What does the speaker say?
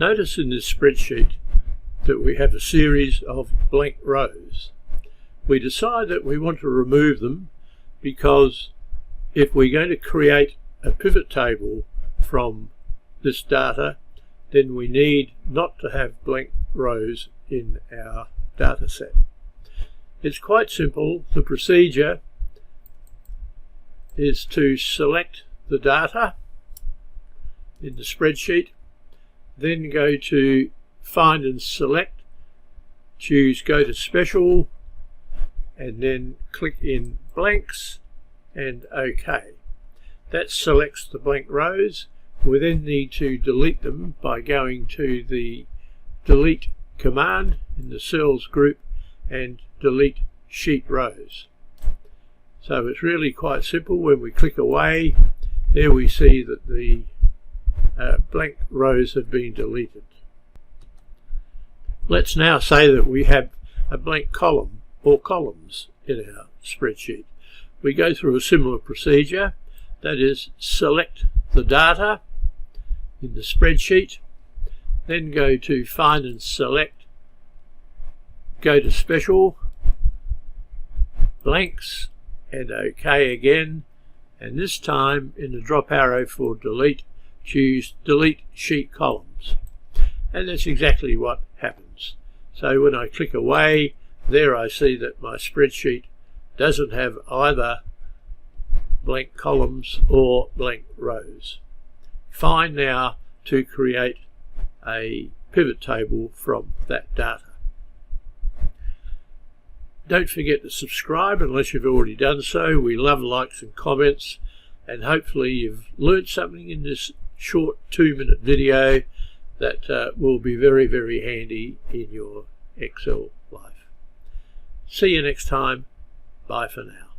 Notice in this spreadsheet that we have a series of blank rows. We decide that we want to remove them because if we're going to create a pivot table from this data, then we need not to have blank rows in our data set. It's quite simple. The procedure is to select the data in the spreadsheet, then go to Find and Select, choose Go to Special, and then click in Blanks and OK. That selects the blank rows. We then need to delete them by going to the Delete command in the Cells group and delete sheet rows. So it's really quite simple. When we click away, there we see that the blank rows have been deleted. Let's now say that we have a blank column or columns in our spreadsheet. We go through a similar procedure, that is, select the data in the spreadsheet, then go to Find and Select, go to Special, Blanks and OK again, and this time in the drop arrow for Delete, choose Delete Sheet Columns, and that's exactly what happens. So when I click away, there I see that my spreadsheet doesn't have either blank columns or blank rows. Fine now to create a pivot table from that data. Don't forget to subscribe unless you've already done so. We love likes and comments, and hopefully you've learned something in this short 2-minute video that will be very, very handy in your Excel life. See you next time. Bye for now.